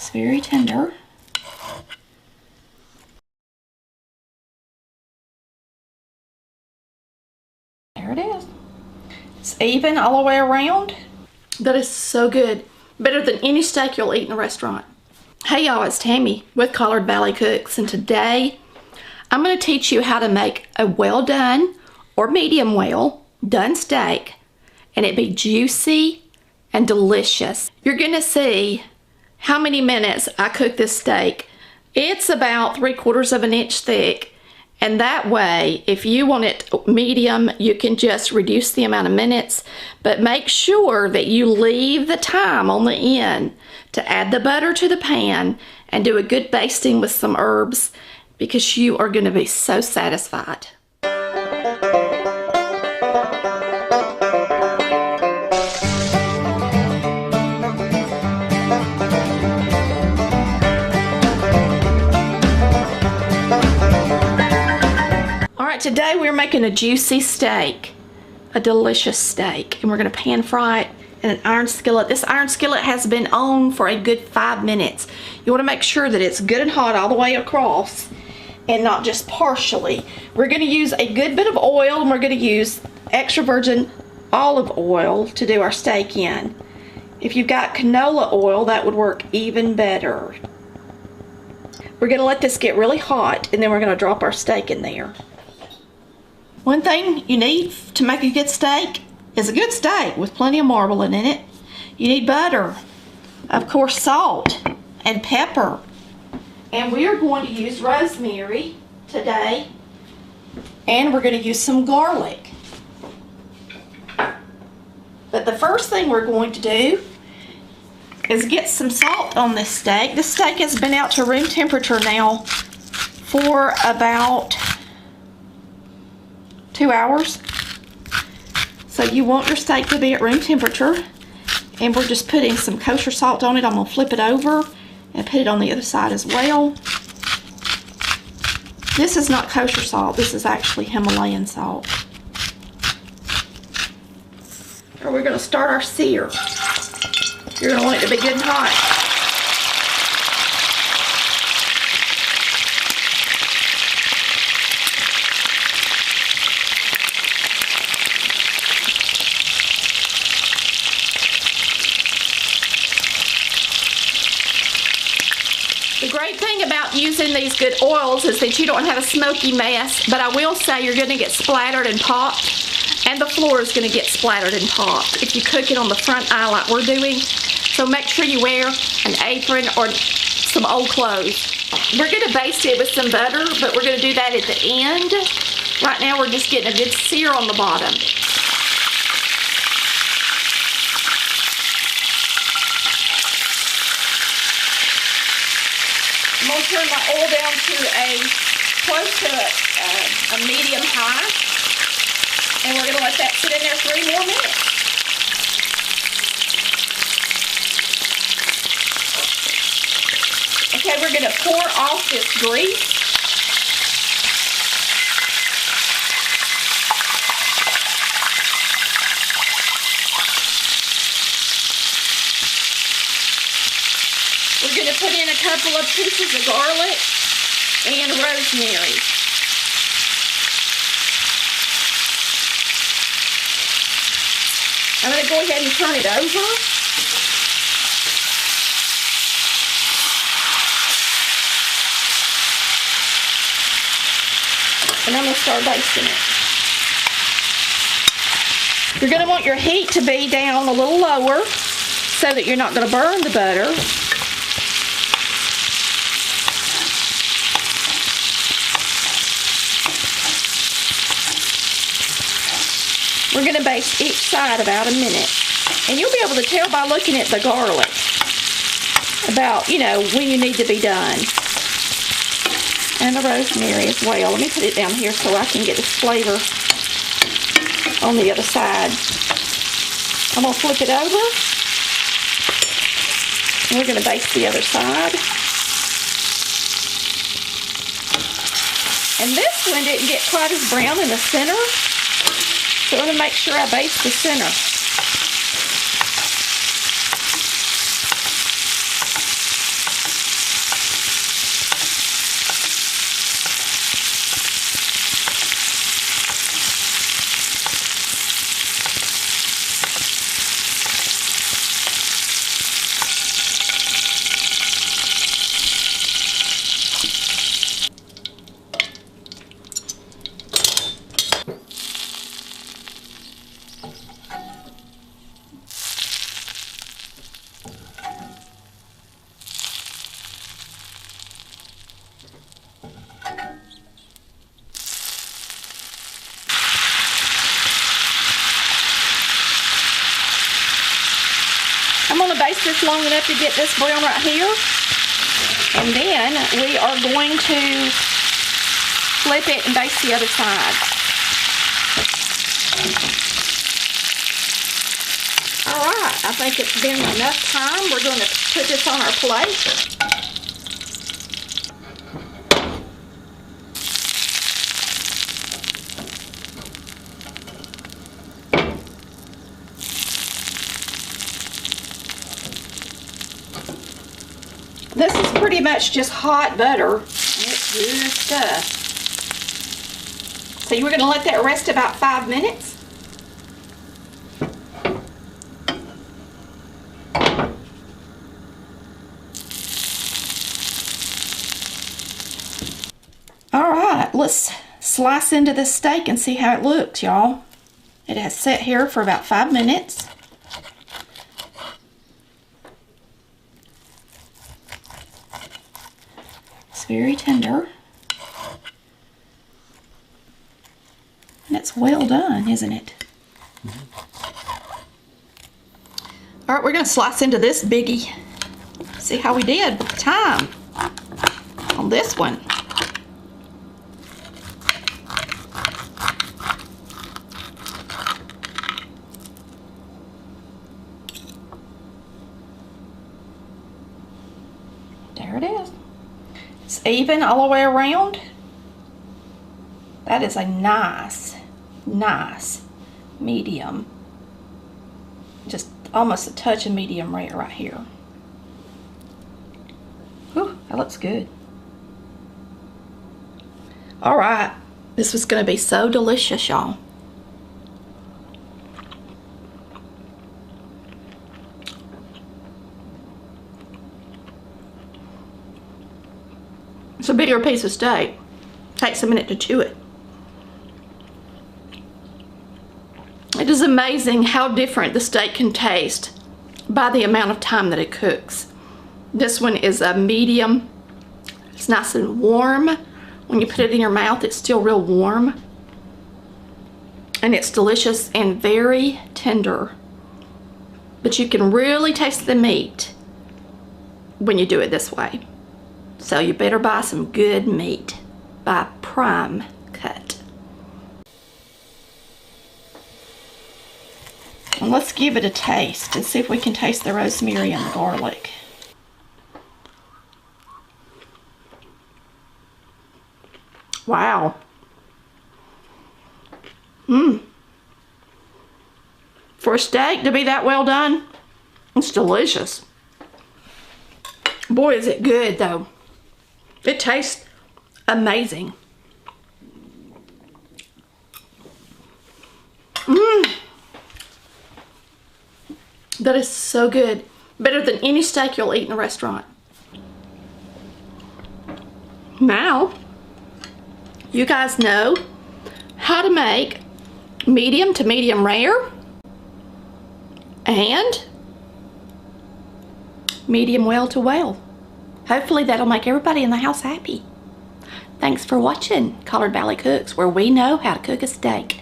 It's very tender. There it is. It's even all the way around. That is so good. Better than any steak you'll eat in a restaurant. Hey y'all, it's Tammy with Collard Valley Cooks, and today I'm going to teach you how to make a well done or medium well done steak and it be juicy and delicious. You're going to see how many minutes I cook this steak. It's about 3/4 of an inch thick, and that way if you want it medium you can just reduce the amount of minutes, but make sure that you leave the time on the end to add the butter to the pan and do a good basting with some herbs, because you are going to be so satisfied. Alright, today we're making a juicy steak, a delicious steak, and we're going to pan fry it in an iron skillet. This iron skillet has been on for a good 5 minutes. You want to make sure that it's good and hot all the way across and not just partially. We're going to use a good bit of oil, and we're going to use extra virgin olive oil to do our steak in. If you've got canola oil, that would work even better. We're going to let this get really hot, and then we're going to drop our steak in there. One thing you need to make a good steak is a good steak with plenty of marbling in it. You need butter, of course salt and pepper, and we are going to use rosemary today, and we're going to use some garlic. But the first thing we're going to do is get some salt on this steak. This steak has been out to room temperature now for about 2 hours. So you want your steak to be at room temperature, and we're just putting some kosher salt on it. I'm going to flip it over and put it on the other side as well. This is not kosher salt, this is actually Himalayan salt. And we're going to start our sear. You're going to want it to be good and hot. The great thing about using these good oils is that you don't have a smoky mess, but I will say you're going to get splattered and popped, and the floor is going to get splattered and popped if you cook it on the front eye like we're doing. So make sure you wear an apron or some old clothes. We're going to baste it with some butter, but we're going to do that at the end. Right now we're just getting a good sear on the bottom. I'm going to turn my oil down to close to a medium high, and we're going to let that sit in there 3 more minutes. Okay, we're going to pour off this grease. We're going to put in a couple of pieces of garlic and rosemary. I'm going to go ahead and turn it over. And I'm going to start basting it. You're going to want your heat to be down a little lower so that you're not going to burn the butter. We're going to baste each side about a minute. And you'll be able to tell by looking at the garlic about, you know, when you need to be done. And the rosemary as well. Let me put it down here so I can get this flavor on the other side. I'm going to flip it over. And we're going to baste the other side. And this one didn't get quite as brown in the center. So I'm going to make sure I baste the center. just long enough to get this brown right here. And then we are going to flip it and baste the other side. Alright, I think it's been enough time. We're going to put this on our plate. This is pretty much just hot butter. It's good stuff. So you're going to let that rest about 5 minutes. Alright, let's slice into this steak and see how it looks, y'all. It has sat here for about 5 minutes. Very tender, and it's well done, isn't it? All right, we're going to slice into this biggie. See how we did with the time on this one. There it is. It's even all the way around. That is a nice medium. Just almost a touch of medium rare right here. Whew, that looks good. All right, this was gonna be so delicious, y'all. It's a bigger piece of steak. Takes a minute to chew it. It is amazing how different the steak can taste by the amount of time that it cooks. This one is a medium. It's nice and warm. When you put it in your mouth, it's still real warm. And it's delicious and very tender. But you can really taste the meat when you do it this way. So you better buy some good meat by Prime Cut. And let's give it a taste and see if we can taste the rosemary and the garlic. Wow. For a steak to be that well done, it's delicious. Boy, is it good though. It tastes amazing. That is so good. Better than any steak you'll eat in a restaurant. Now, you guys know how to make medium to medium rare and medium well to well. Hopefully that'll make everybody in the house happy. Thanks for watching Collard Valley Cooks, where we know how to cook a steak.